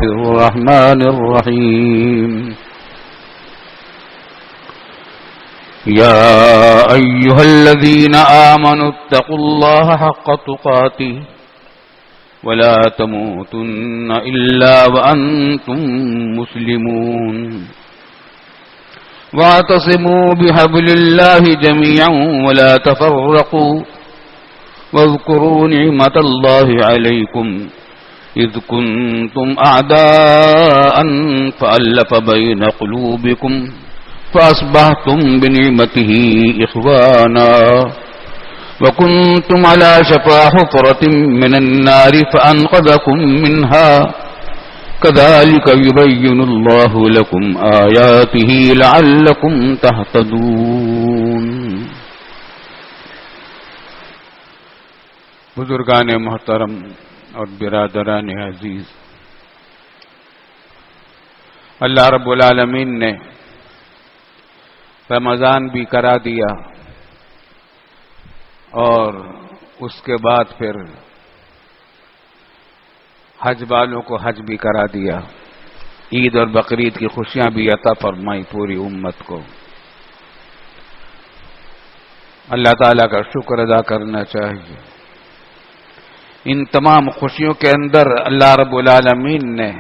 الرحمن الرحيم يا أيها الذين آمنوا اتقوا الله حق تقاته ولا تموتن إلا وأنتم مسلمون واعتصموا بحبل الله جميعا ولا تفرقوا واذكروا نعمة الله عليكم إذ كنتم أعداء فألف بين قلوبكم فأصبحتم بنعمته إخوانا وكنتم على شفا حفرة من النار فأنقذكم منها كذلك يبين الله لكم آياته لعلكم تهتدون. بزرگان محترم اور برادران عزیز، اللہ رب العالمین نے رمضان بھی کرا دیا اور اس کے بعد پھر حج والوں کو حج بھی کرا دیا، عید اور بقرعید کی خوشیاں بھی عطا فرمائی پوری امت کو. اللہ تعالیٰ کا شکر ادا کرنا چاہیے. ان تمام خوشیوں کے اندر اللہ رب العالمین نے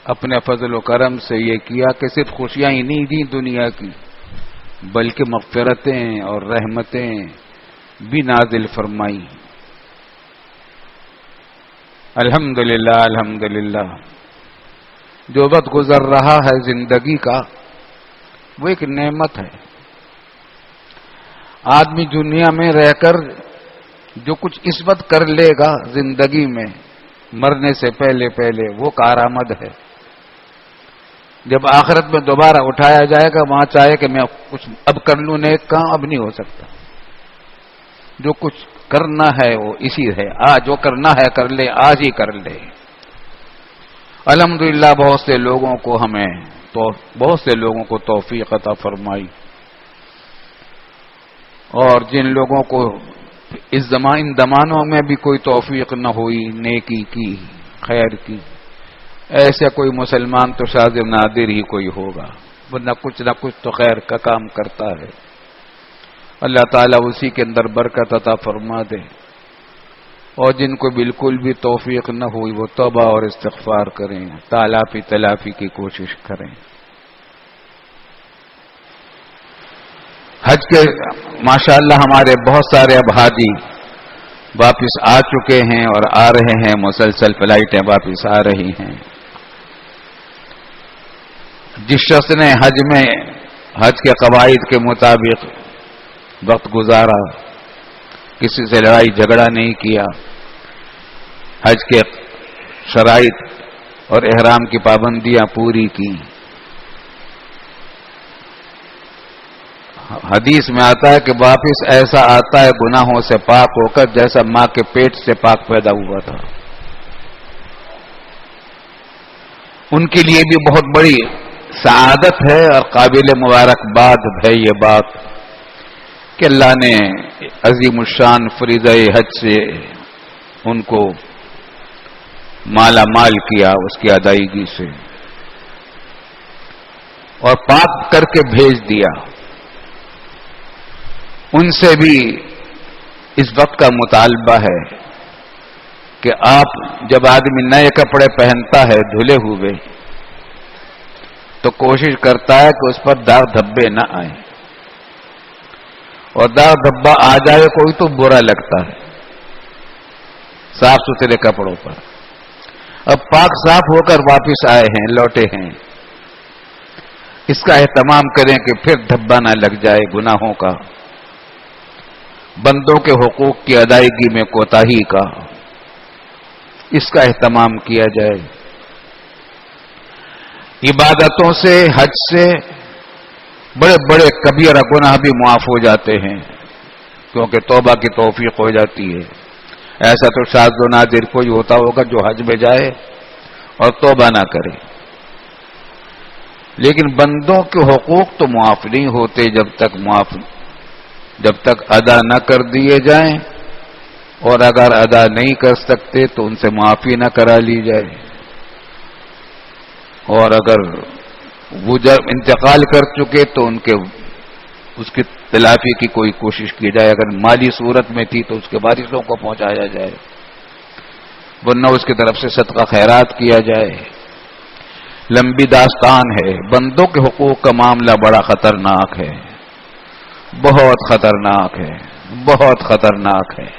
اپنے فضل و کرم سے یہ کیا کہ صرف خوشیاں ہی نہیں دیں دنیا کی، بلکہ مغفرتیں اور رحمتیں بھی نازل فرمائی. الحمدللہ الحمدللہ. جو وقت گزر رہا ہے زندگی کا وہ ایک نعمت ہے. آدمی دنیا میں رہ کر جو کچھ اس وقت کر لے گا زندگی میں مرنے سے پہلے وہ کارآمد ہے. جب آخرت میں دوبارہ اٹھایا جائے گا وہاں چاہے کہ میں کچھ اب کر لوں نیک کام، اب نہیں ہو سکتا. جو کچھ کرنا ہے وہ اسی ہے. آج جو کرنا ہے کر لے، آج ہی کر لے. الحمدللہ بہت سے لوگوں کو توفیق عطا فرمائی، اور جن لوگوں کو ان زمانوں میں بھی کوئی توفیق نہ ہوئی نیکی کی، خیر کی، ایسا کوئی مسلمان تو شاذ نادر ہی کوئی ہوگا، ورنہ کچھ نہ کچھ تو خیر کا کام کرتا ہے. اللہ تعالیٰ اسی کے اندر برکت عطا فرما دے. اور جن کو بالکل بھی توفیق نہ ہوئی وہ توبہ اور استغفار کریں، تلافی کی کوشش کریں. حج کے ماشاءاللہ ہمارے بہت سارے اب حاجی واپس آ چکے ہیں اور آ رہے ہیں، مسلسل فلائٹیں واپس آ رہی ہیں. جس شخص نے حج کے قواعد کے مطابق وقت گزارا، کسی سے لڑائی جھگڑا نہیں کیا، حج کے شرائط اور احرام کی پابندیاں پوری کی. حدیث میں آتا ہے کہ واپس ایسا آتا ہے گناہوں سے پاک ہو کر جیسا ماں کے پیٹ سے پاک پیدا ہوا تھا. ان کے لیے بھی بہت بڑی سعادت ہے اور قابل مبارکباد ہے یہ بات کہ اللہ نے عظیم الشان فریضہ حج سے ان کو مالا مال کیا اس کی ادائیگی سے، اور پاک کر کے بھیج دیا. ان سے بھی اس وقت کا مطالبہ ہے کہ جب آدمی نئے کپڑے پہنتا ہے دھلے ہوئے تو کوشش کرتا ہے کہ اس پر داغ دھبے نہ آئیں، اور داغ دھبا آ جائے کوئی تو برا لگتا ہے صاف ستھرے کپڑوں پر. اب پاک صاف ہو کر واپس آئے ہیں، لوٹے ہیں، اس کا اہتمام کریں کہ پھر دھبا نہ لگ جائے گناہوں کا، بندوں کے حقوق کی ادائیگی میں کوتاہی کا، اس کا اہتمام کیا جائے. عبادتوں سے، حج سے بڑے بڑے کبیرہ گناہ بھی معاف ہو جاتے ہیں کیونکہ توبہ کی توفیق ہو جاتی ہے. ایسا تو شاذ و نادر کوئی ہوتا ہوگا جو حج میں جائے اور توبہ نہ کرے، لیکن بندوں کے حقوق تو معاف نہیں ہوتے جب تک ادا نہ کر دیے جائیں، اور اگر ادا نہیں کر سکتے تو ان سے معافی نہ کرا لی جائے. اور اگر وہ جب انتقال کر چکے تو اس کی تلافی کی کوئی کوشش کی جائے. اگر مالی صورت میں تھی تو اس کے وارثوں کو پہنچایا جائے، ورنہ اس کی طرف سے صدقہ خیرات کیا جائے. لمبی داستان ہے. بندوں کے حقوق کا معاملہ بڑا خطرناک ہے، بہت خطرناک ہے، بہت خطرناک ہے.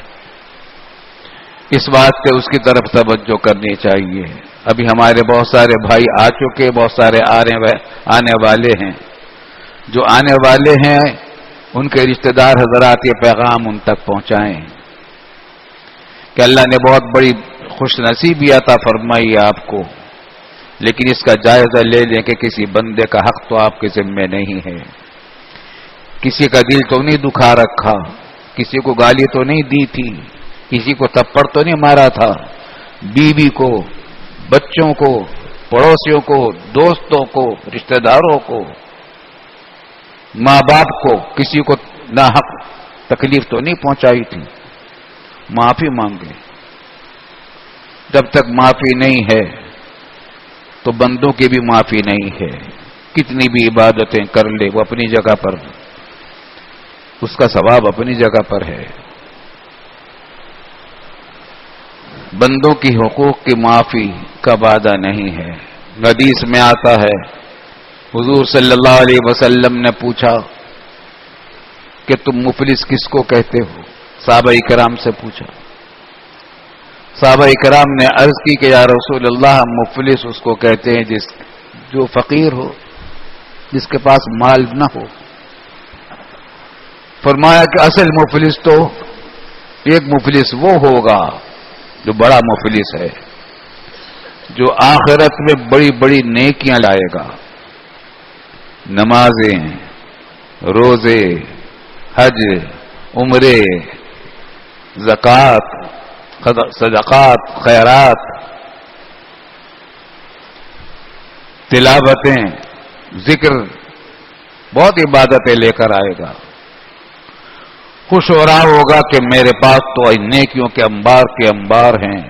اس واسطے اس کی طرف توجہ کرنی چاہیے. ابھی ہمارے بہت سارے بھائی آ چکے، بہت سارے آنے والے ہیں. جو آنے والے ہیں ان کے رشتہ دار حضرات یہ پیغام ان تک پہنچائیں کہ اللہ نے بہت بڑی خوش نصیبی عطا فرمائی آپ کو، لیکن اس کا جائزہ لے لیں کہ کسی بندے کا حق تو آپ کے ذمہ نہیں ہے. کسی کا دل تو نہیں دکھا رکھا، کسی کو گالی تو نہیں دی تھی، کسی کو تھپڑ تو نہیں مارا تھا. بیوی کو، بچوں کو، پڑوسیوں کو، دوستوں کو، رشتہ داروں کو، ماں باپ کو، کسی کو ناحق تکلیف تو نہیں پہنچائی تھی. معافی مانگے. جب تک معافی نہیں ہے تو بندوں کی بھی معافی نہیں ہے. کتنی بھی عبادتیں کر لے وہ اپنی جگہ پر، اس کا ثواب اپنی جگہ پر ہے. بندوں کی حقوق کی معافی کا وعدہ نہیں ہے. حدیث میں آتا ہے حضور صلی اللہ علیہ وسلم نے پوچھا کہ تم مفلس کس کو کہتے ہو؟ صحابہ کرام سے پوچھا. صحابہ کرام نے عرض کی کہ یا رسول اللہ، مفلس اس کو کہتے ہیں جو فقیر ہو، جس کے پاس مال نہ ہو. فرمایا کہ اصل مفلس تو ایک مفلس وہ ہوگا جو بڑا مفلس ہے، جو آخرت میں بڑی بڑی نیکیاں لائے گا، نمازیں، روزے، حج، عمرے، زکوٰۃ، صدقات، خیرات، تلاوتیں، ذکر، بہت عبادتیں لے کر آئے گا. خوش ہو رہا ہوگا کہ میرے پاس تو نیکیوں کے انبار ہیں.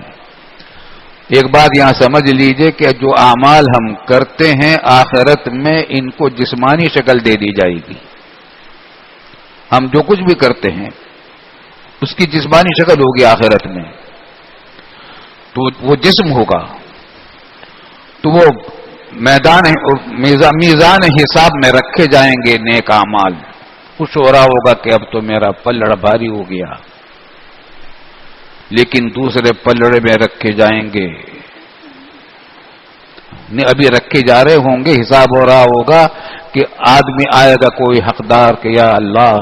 ایک بات یہاں سمجھ لیجئے کہ جو اعمال ہم کرتے ہیں آخرت میں ان کو جسمانی شکل دے دی جائے گی. ہم جو کچھ بھی کرتے ہیں اس کی جسمانی شکل ہوگی آخرت میں. تو وہ جسم ہوگا تو وہ میزان حساب میں رکھے جائیں گے نیک اعمال. خوش ہو رہا ہوگا کہ اب تو میرا پلڑ بھاری ہو گیا، لیکن دوسرے پلڑے میں رکھے جائیں گے، ابھی رکھے جا رہے ہوں گے. حساب ہو رہا ہوگا کہ آدمی آئے گا کوئی حقدار کہ یا اللہ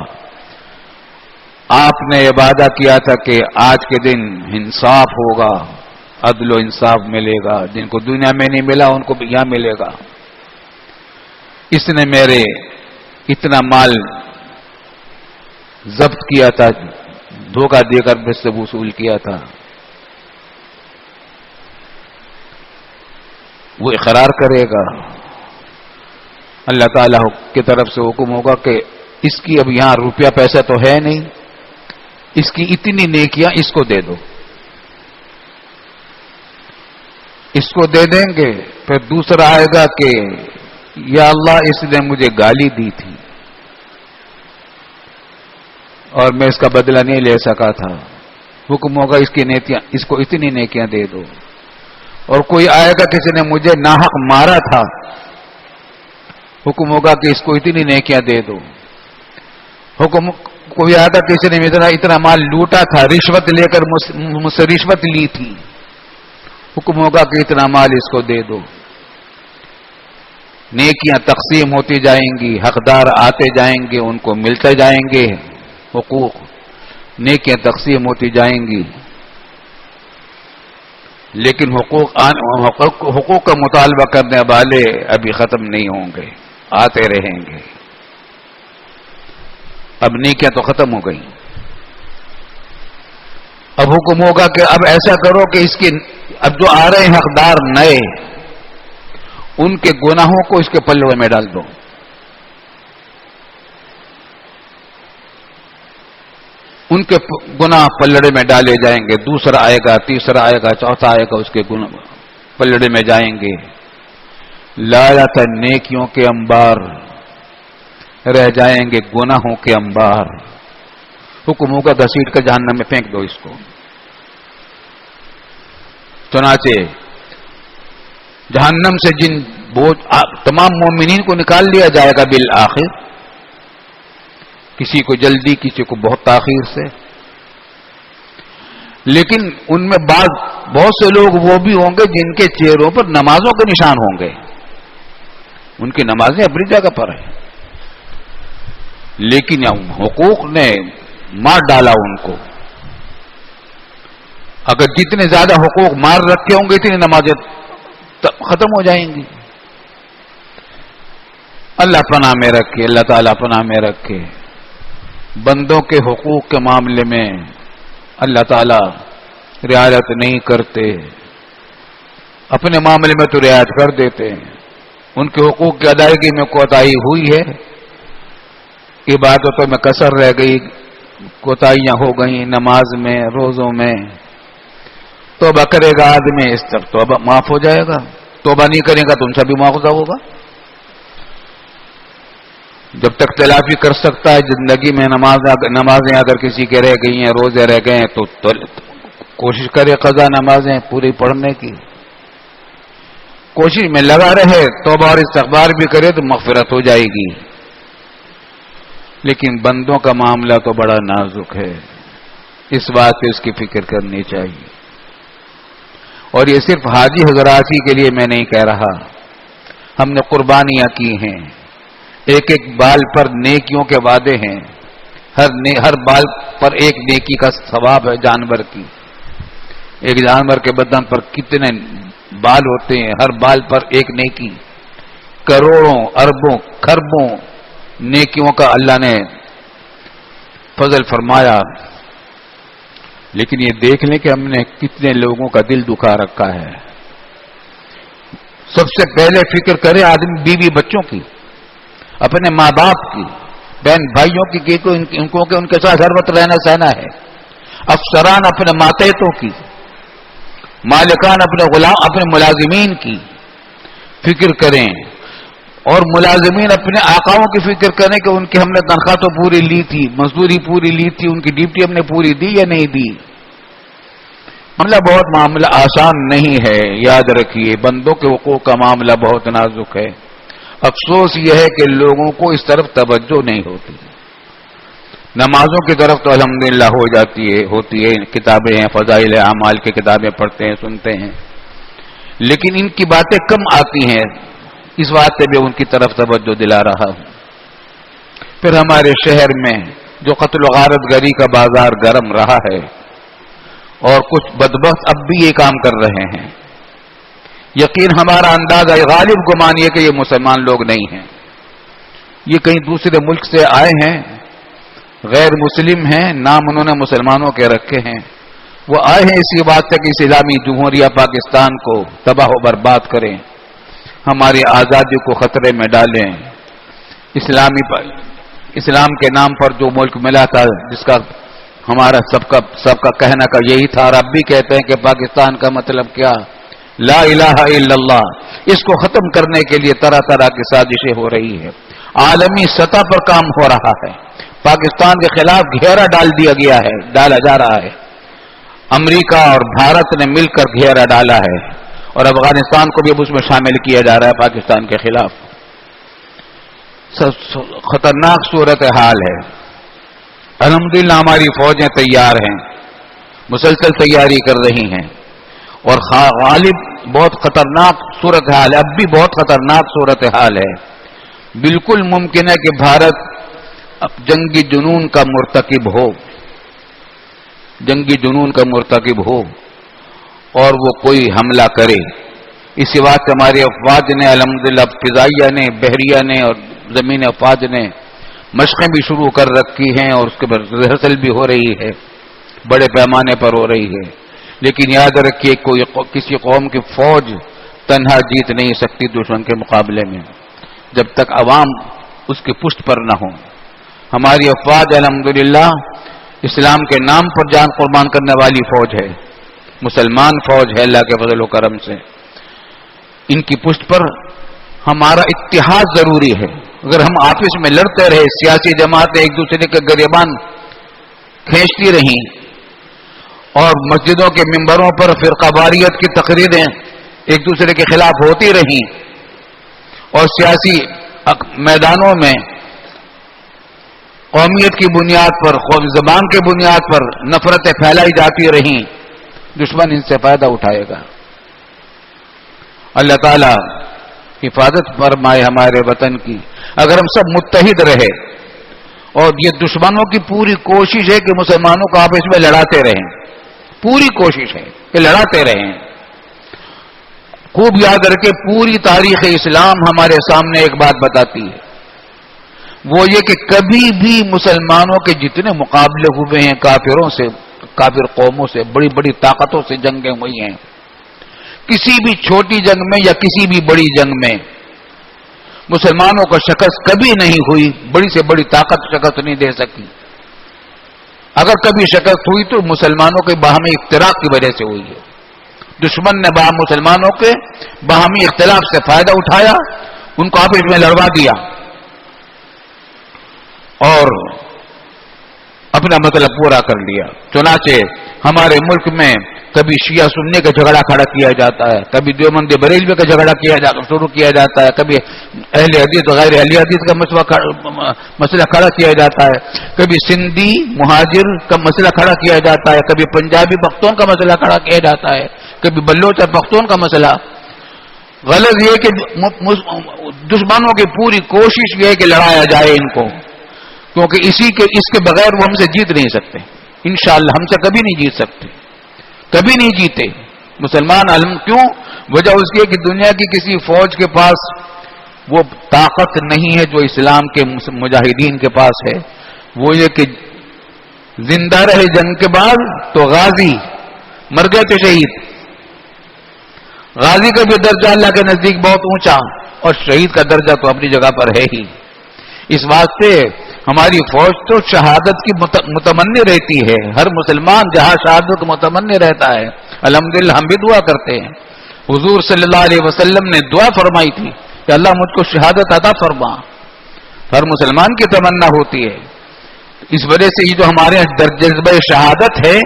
آپ نے یہ وعدہ کیا تھا کہ آج کے دن انصاف ہوگا، عدل و انصاف ملے گا، جن کو دنیا میں نہیں ملا ان کو بھی یہاں ملے گا. اس نے میرے اتنا مال ضبط کیا تھا، دھوکہ دے کر مجھ سے وصول کیا تھا. وہ اقرار کرے گا. اللہ تعالیٰ کی طرف سے حکم ہوگا کہ اس کی اب یہاں روپیہ پیسہ تو ہے نہیں، اس کی اتنی نیکیاں اس کو دے دو. اس کو دے دیں گے. پھر دوسرا آئے گا کہ یا اللہ اس نے مجھے گالی دی تھی اور میں اس کا بدلہ نہیں لے سکا تھا. حکم ہوگا اس کو اتنی نیکیاں دے دو. اور کوئی آئے گا کسی نے مجھے ناحق مارا تھا، حکم ہوگا کہ اس کو اتنی نیکیاں دے دو. حکم کوئی آئے گا کسی نے اتنا مال لوٹا تھا، رشوت لے کر مجھ سے رشوت لی تھی، حکم ہوگا کہ اتنا مال اس کو دے دو. نیکیاں تقسیم ہوتی جائیں گی، حقدار آتے جائیں گے، ان کو ملتے جائیں گے حقوق، نیکیاں تقسیم ہوتی جائیں گی. لیکن حقوق کا مطالبہ کرنے والے ابھی ختم نہیں ہوں گے، آتے رہیں گے. اب نیکیاں تو ختم ہو گئی. اب حکم ہوگا کہ اب ایسا کرو کہ اس کی اب جو آ رہے ہیں حقدار نئے، ان کے گناہوں کو اس کے پلڑے میں ڈال دو. ان کے گناہ پلڑے میں ڈالے جائیں گے. دوسرا آئے گا، تیسرا آئے گا، چوتھا آئے گا، اس کے گناہ پلڑے میں جائیں گے. لالت نیکیوں کے انبار، رہ جائیں گے گناہوں کے انبار۔ حکموں کا گھسیٹ کر جہنم میں پھینک دو اس کو۔ چنانچہ جہنم سے جن بوجھ تمام مومنین کو نکال لیا جائے گا بالآخر، کسی کو جلدی، کسی کو بہت تاخیر سے، لیکن ان میں بہت سے لوگ وہ بھی ہوں گے جن کے چہروں پر نمازوں کے نشان ہوں گے، ان کی نمازیں اپنی جگہ پر ہیں، لیکن حقوق نے مار ڈالا ان کو۔ اگر جتنے زیادہ حقوق مار رکھے ہوں گے اتنی نمازیں ختم ہو جائیں گی۔ اللہ پناہ میں رکھے، اللہ تعالیٰ پناہ میں رکھے۔ بندوں کے حقوق کے معاملے میں اللہ تعالیٰ رعایت نہیں کرتے، اپنے معاملے میں تو رعایت کر دیتے ہیں۔ ان کے حقوق کی ادائیگی میں کوتاہی ہوئی ہے، عبادتوں میں کسر رہ گئی، کوتاہیاں ہو گئیں، نماز میں، روزوں میں، توبہ کرے گا آدمی اس طرح توبہ معاف ہو جائے گا، توبہ نہیں کرے گا تو ان سے بھی مواخذہ ہوگا۔ جب تک تلافی کر سکتا ہے زندگی میں نمازیں اگر کسی کے رہ گئی ہیں، روزے رہ گئے ہیں، تو کوشش کرے قضا نمازیں پوری پڑھنے کی، کوشش میں لگا رہے، توبہ اور استغفار بھی کرے تو مغفرت ہو جائے گی۔ لیکن بندوں کا معاملہ تو بڑا نازک ہے، اس بات پہ اس کی فکر کرنی چاہیے۔ اور یہ صرف حاجی حضرات ہی کے لیے میں نہیں کہہ رہا، ہم نے قربانیاں کی ہیں، ایک ایک بال پر نیکیوں کے وعدے ہیں، ہر بال پر ایک نیکی کا ثواب ہے جانور کی۔ ایک جانور کے بدن پر کتنے بال ہوتے ہیں، ہر بال پر ایک نیکی، کروڑوں اربوں کھربوں نیکیوں کا اللہ نے فضل فرمایا۔ لیکن یہ دیکھ لیں کہ ہم نے کتنے لوگوں کا دل دکھا رکھا ہے۔ سب سے پہلے فکر کرے آدمی بیوی بچوں کی، اپنے ماں باپ کی، بہن بھائیوں کی، ان کے ساتھ ہر وقت رہنا سہنا ہے، افسران اپنے ماتحتوں کی، مالکان اپنے ملازمین کی فکر کریں، اور ملازمین اپنے آقاؤں کی فکر کریں کہ ان کی ہم نے تنخواہ تو پوری لی تھی، مزدوری پوری لی تھی، ان کی ڈیوٹی ہم نے پوری دی یا نہیں دی۔ بہت معاملہ آسان نہیں ہے، یاد رکھیے بندوں کے حقوق کا معاملہ بہت نازک ہے۔ افسوس یہ ہے کہ لوگوں کو اس طرف توجہ نہیں ہوتی۔ نمازوں کی طرف تو الحمدللہ ہوتی ہے، کتابیں ہیں، فضائل اعمال کی کتابیں پڑھتے ہیں، سنتے ہیں، لیکن ان کی باتیں کم آتی ہیں، اس بات سے بھی ان کی طرف توجہ دلا رہا ہوں۔ پھر ہمارے شہر میں جو قتل و غارت گری کا بازار گرم رہا ہے، اور کچھ بدبخت اب بھی یہ کام کر رہے ہیں، یقین ہمارا اندازہ غالب گمان یہ کہ یہ مسلمان لوگ نہیں ہیں، یہ کہیں دوسرے ملک سے آئے ہیں، غیر مسلم ہیں، نام انہوں نے مسلمانوں کے رکھے ہیں، وہ آئے ہیں اسی بات سے کہ اسلامی جمہوریہ پاکستان کو تباہ و برباد کریں، ہماری آزادی کو خطرے میں ڈالیں۔ اسلام کے نام پر جو ملک ملا تھا، جس کا ہمارا سب کا کہنا کا یہی تھا، اور اب بھی کہتے ہیں کہ پاکستان کا مطلب کیا، لا الہ الا اللہ، اس کو ختم کرنے کے لیے طرح طرح کی سازشیں ہو رہی ہے، عالمی سطح پر کام ہو رہا ہے، پاکستان کے خلاف گھیرا ڈالا جا رہا ہے، امریکہ اور بھارت نے مل کر گھیرا ڈالا ہے، اور افغانستان کو بھی اب اس میں شامل کیا جا رہا ہے پاکستان کے خلاف۔ خطرناک صورتحال ہے۔ الحمدللہ ہماری فوجیں تیار ہیں، مسلسل تیاری کر رہی ہیں، اور غالب بہت خطرناک صورتحال ہے، اب بھی بہت خطرناک صورتحال ہے۔ بالکل ممکن ہے کہ بھارت جنگی جنون کا مرتکب ہو اور وہ کوئی حملہ کرے۔ اسی بات سے ہماری افواج نے الحمدللہ فضائیہ نے، بحریہ نے اور زمین افواج نے مشقیں بھی شروع کر رکھی ہیں، اور اس کے بعد ریہرسل بھی ہو رہی ہے، بڑے پیمانے پر ہو رہی ہے۔ لیکن یاد رکھیے کسی قوم کی فوج تنہا جیت نہیں سکتی دشمن کے مقابلے میں، جب تک عوام اس کی پشت پر نہ ہو۔ ہماری افواج الحمدللہ اسلام کے نام پر جان قربان کرنے والی فوج ہے، مسلمان فوج ہے اللہ کے فضل و کرم سے۔ ان کی پشت پر ہمارا اتحاد ضروری ہے. اگر ہم آپس میں لڑتے رہے، سیاسی جماعتیں ایک دوسرے کے گریبان کھینچتی رہیں اور مسجدوں کے ممبروں پر فرقہ واریت کی تقریریں ایک دوسرے کے خلاف ہوتی رہیں اور سیاسی میدانوں میں قومیت کی بنیاد پر، قوم زبان کی بنیاد پر نفرتیں پھیلائی جاتی رہیں، دشمن ان سے فائدہ اٹھائے گا. اللہ تعالی حفاظت فرمائے ہمارے وطن کی. اگر ہم سب متحد رہے، اور یہ دشمنوں کی پوری کوشش ہے کہ مسلمانوں کو آپس میں لڑاتے رہیں، پوری کوشش ہے کہ لڑاتے رہیں. خوب یاد رکھے، پوری تاریخ اسلام ہمارے سامنے ایک بات بتاتی ہے، وہ یہ کہ کبھی بھی مسلمانوں کے جتنے مقابلے ہوئے ہیں کافروں سے، کافر قوموں سے، بڑی بڑی طاقتوں سے جنگیں ہوئی ہیں، کسی بھی چھوٹی جنگ میں یا کسی بھی بڑی جنگ میں مسلمانوں کو شکست کبھی نہیں ہوئی. بڑی سے بڑی طاقت شکست نہیں دے سکی. اگر کبھی شکست ہوئی تو مسلمانوں کے باہمی اختلاف کی وجہ سے ہوئی ہے. دشمن نے مسلمانوں کے باہمی اختلاف سے فائدہ اٹھایا، ان کو آپس میں لڑوا دیا اور اپنا مطلب پورا کر لیا. چنانچہ ہمارے ملک میں کبھی شیعہ سنی کا جھگڑا کھڑا کیا جاتا ہے، کبھی دیوبندی بریلوی کا جھگڑا شروع کیا جاتا ہے، کبھی اہل حدیث اور غیر اہل حدیث کا مسئلہ کھڑا کیا جاتا ہے، کبھی سندھی مہاجر کا مسئلہ کھڑا کیا جاتا ہے، کبھی پنجابی پختون کا مسئلہ کھڑا کیا جاتا ہے، کبھی بلوچ اور پختون کا مسئلہ. غلط یہ کہ دشمنوں کی پوری کوشش یہ ہے کہ لڑایا جائے ان کو، کیونکہ اس کے بغیر وہ ہم سے جیت نہیں سکتے. انشاءاللہ ہم سے کبھی نہیں جیت سکتے، کبھی نہیں جیتے مسلمان. کیوں؟ وجہ اس کی ہے کہ دنیا کی کسی فوج کے پاس وہ طاقت نہیں ہے جو اسلام کے مجاہدین کے پاس ہے. وہ یہ کہ زندہ رہے جنگ کے بعد تو غازی، مر گئے تو شہید. غازی کا بھی درجہ اللہ کے نزدیک بہت اونچا، اور شہید کا درجہ تو اپنی جگہ پر ہے ہی. اس واسطے ہماری فوج تو شہادت کی متمنی رہتی ہے. ہر مسلمان جہاں شہادت متمنی رہتا ہے. الحمدللہ ہم بھی دعا کرتے ہیں. حضور صلی اللہ علیہ وسلم نے دعا فرمائی تھی کہ اللہ مجھ کو شہادت عطا فرما. ہر مسلمان کی تمنا ہوتی ہے. اس وجہ سے یہ جو ہمارے جذبہ شہادت ہے،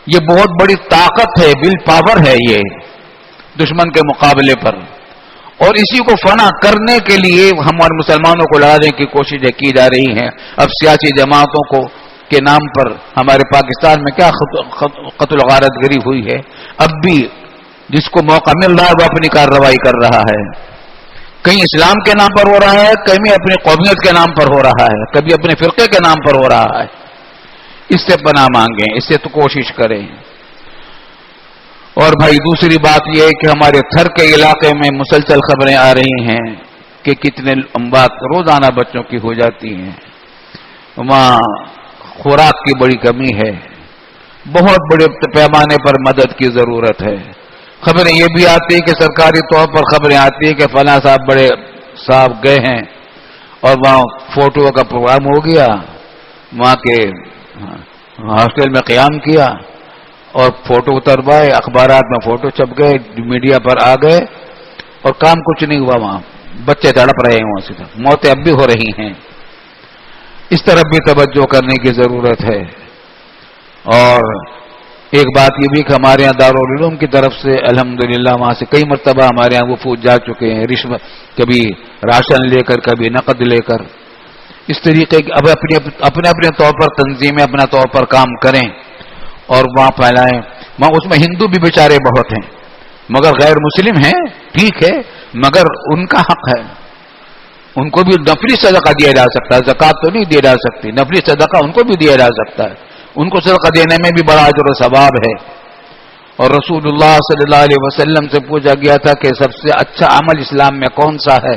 یہ بہت بڑی طاقت ہے، ول پاور ہے یہ دشمن کے مقابلے پر. اور اسی کو فنا کرنے کے لیے ہمارے مسلمانوں کو لڑانے کی کوششیں کی جا رہی ہیں. اب سیاسی جماعتوں کو کے نام پر ہمارے پاکستان میں کیا قتل و غارت گری ہوئی ہے. اب بھی جس کو موقع مل رہا ہے وہ اپنی کارروائی کر رہا ہے. کہیں اسلام کے نام پر ہو رہا ہے، کہیں اپنی قومیت کے نام پر ہو رہا ہے، کبھی اپنے فرقے کے نام پر ہو رہا ہے. اس سے پناہ مانگیں، اس سے تو کوشش کریں. اور بھائی دوسری بات یہ ہے کہ ہمارے تھر کے علاقے میں مسلسل خبریں آ رہی ہیں کہ کتنے اموات روزانہ بچوں کی ہو جاتی ہیں. وہاں خوراک کی بڑی کمی ہے، بہت بڑے پیمانے پر مدد کی ضرورت ہے. خبریں یہ بھی آتی ہیں کہ سرکاری طور پر خبریں آتی ہیں کہ فلاں صاحب بڑے صاحب گئے ہیں اور وہاں فوٹو کا پروگرام ہو گیا، وہاں کے ہاسٹل میں قیام کیا اور فوٹو اتروائے، اخبارات میں فوٹو چھپ گئے، میڈیا پر آ گئے اور کام کچھ نہیں ہوا. وہاں بچے تڑپ رہے ہیں، وہاں سے موتیں اب بھی ہو رہی ہیں. اس طرف بھی توجہ کرنے کی ضرورت ہے. اور ایک بات یہ بھی کہ ہمارے یہاں دارالعلوم کی طرف سے الحمدللہ وہاں سے کئی مرتبہ ہمارے یہاں وفود جا چکے ہیں، رشوت کبھی راشن لے کر، کبھی نقد لے کر. اس طریقے کے اب اپنے طور پر تنظیمیں اپنا طور پر کام کریں اور وہاں پھیلائیں. وہاں اس میں ہندو بھی بیچارے بہت ہیں، مگر غیر مسلم ہیں، ٹھیک ہے، مگر ان کا حق ہے، ان کو بھی نفلی صدقہ دیا جا سکتا ہے. زکوٰۃ تو نہیں دی جا سکتی، نفلی صدقہ ان کو بھی دیا جا سکتا ہے. ان کو صدقہ دینے میں بھی بڑا اجر و ثواب ہے. اور رسول اللہ صلی اللہ علیہ وسلم سے پوچھا گیا تھا کہ سب سے اچھا عمل اسلام میں کون سا ہے،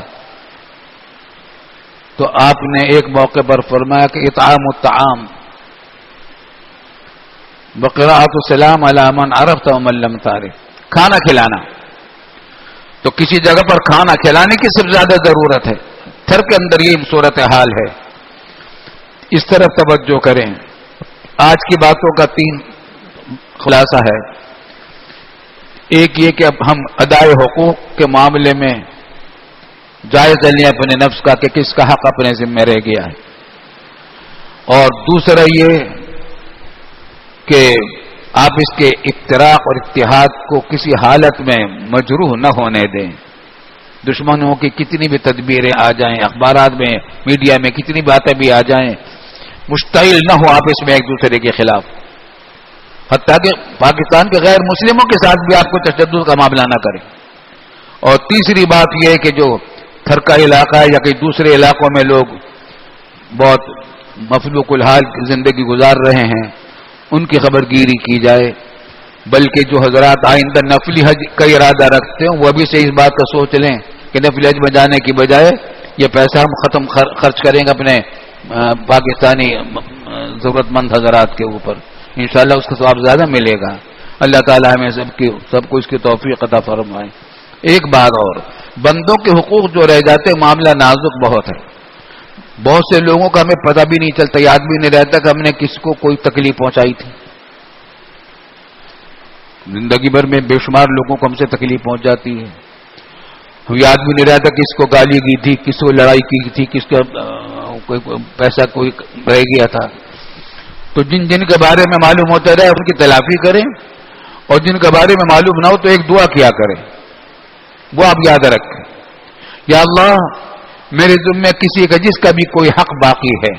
تو آپ نے ایک موقع پر فرمایا کہ اطعام الطعام وقراءۃ السلام علی من عرفت ومن لم تعرف. کھانا کھلانا. تو کسی جگہ پر کھانا کھلانے کی سب سے زیادہ ضرورت ہے. تھر کے اندر یہ صورت حال ہے. اس طرف توجہ کریں. آج کی باتوں کا 3 خلاصہ ہے. ایک یہ کہ اب ہم ادائے حقوق کے معاملے میں جائزہ لیں اپنے نفس کا کہ کس کا حق اپنے ذمہ رہ گیا ہے. اور دوسرا یہ کہ آپ اس کے افتراق اور اتحاد کو کسی حالت میں مجروح نہ ہونے دیں. دشمنوں کی کتنی بھی تدبیریں آ جائیں، اخبارات میں، میڈیا میں کتنی باتیں بھی آ جائیں، مشتعل نہ ہو آپ اس میں ایک دوسرے کے خلاف. حتیٰ کہ پاکستان کے غیر مسلموں کے ساتھ بھی آپ کو تشدد کا معاملہ نہ کریں. اور تیسری بات یہ ہے کہ جو تھر کا علاقہ ہے یا کئی دوسرے علاقوں میں لوگ بہت مفلوق الحال زندگی گزار رہے ہیں، ان کی خبر گیری کی جائے. بلکہ جو حضرات آئندہ نفلی حج کا ارادہ رکھتے ہیں وہ بھی سے اس بات کا سوچ لیں کہ نفلی حج میں جانے کی بجائے یہ پیسہ ہم خرچ کریں گے اپنے پاکستانی ضرورت مند حضرات کے اوپر. انشاءاللہ اس کا ثواب زیادہ ملے گا. اللہ تعالی ہمیں سب کو اس کی توفیق عطا فرمائے. ایک بات اور، بندوں کے حقوق جو رہ جاتے معاملہ نازک بہت ہے. بہت سے لوگوں کا ہمیں پتہ بھی نہیں چلتا، یاد بھی نہیں رہتا کہ ہم نے کس کو کوئی تکلیف پہنچائی تھی. زندگی بھر میں بے شمار لوگوں کو ہم سے تکلیف پہنچ جاتی ہے. یاد بھی نہیں رہتا کس کو گالی دی تھی، کس کو لڑائی کی تھی، کس کا پیسہ کوئی رہ گیا تھا. تو جن جن کے بارے میں معلوم ہوتا رہے ان کی تلافی کریں، اور جن کے بارے میں معلوم نہ ہو تو ایک دعا کیا کریں. وہ آپ یاد رکھیں، یا اللہ میرے ذمہ کسی کا جس کا بھی کوئی حق باقی ہے،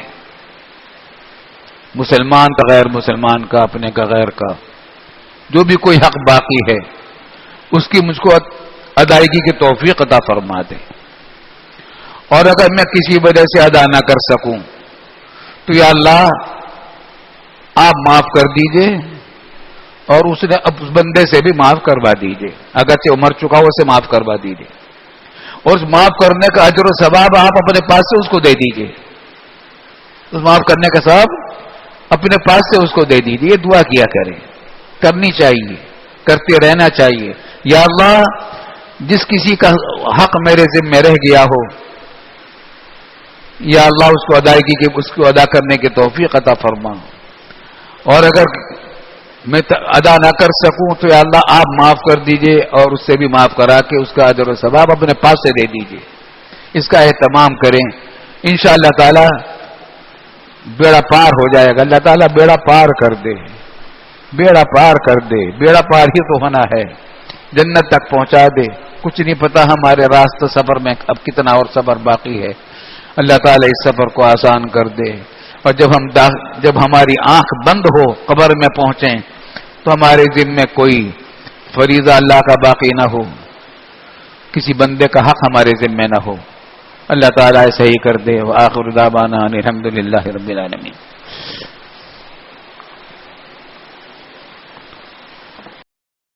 مسلمان کا غیر مسلمان کا، اپنے کا غیر کا، جو بھی کوئی حق باقی ہے اس کی مجھ کو ادائیگی کی توفیق عطا فرما دے. اور اگر میں کسی وجہ سے ادا نہ کر سکوں تو یا اللہ آپ معاف کر دیجئے، اور اس بندے سے بھی معاف کروا دیجئے، اگرچہ وہ مر چکا ہو اسے معاف کروا دیجئے، اور اس معاف کرنے کا اجر و ثواب آپ اپنے پاس سے اس کو دے دیجئے. اس معاف کرنے کا ثواب اپنے پاس سے اس کو دے دیجئے. یہ دعا کیا کریں، کرنی چاہیے، کرتے رہنا چاہیے. یا اللہ جس کسی کا حق میرے ذمہ رہ گیا ہو، یا اللہ اس کو ادائیگی کے اس کو ادا کرنے کی توفیق عطا فرما. اور اگر میں ادا نہ کر سکوں تو یا اللہ آپ معاف کر دیجئے، اور اس سے بھی معاف کرا کے اس کا اجر و ثواب اپنے پاس سے دے دیجئے. اس کا اہتمام کریں، انشاءاللہ تعالی بیڑا پار ہو جائے گا. اللہ تعالیٰ بیڑا پار کر دے، بیڑا پار کر دے. بیڑا پار ہی تو ہونا ہے، جنت تک پہنچا دے. کچھ نہیں پتا ہمارے راستہ سفر میں اب کتنا اور سفر باقی ہے. اللہ تعالیٰ اس سفر کو آسان کر دے. اور جب ہماری آنکھ بند ہو قبر میں پہنچیں تو ہمارے ذمہ کوئی فریضہ اللہ کا باقی نہ ہو، کسی بندے کا حق ہمارے ذمہ نہ ہو. اللہ تعالیٰ ایسا ہی کر دے. وآخر دعوانا ان الحمد للہ رب العالمین.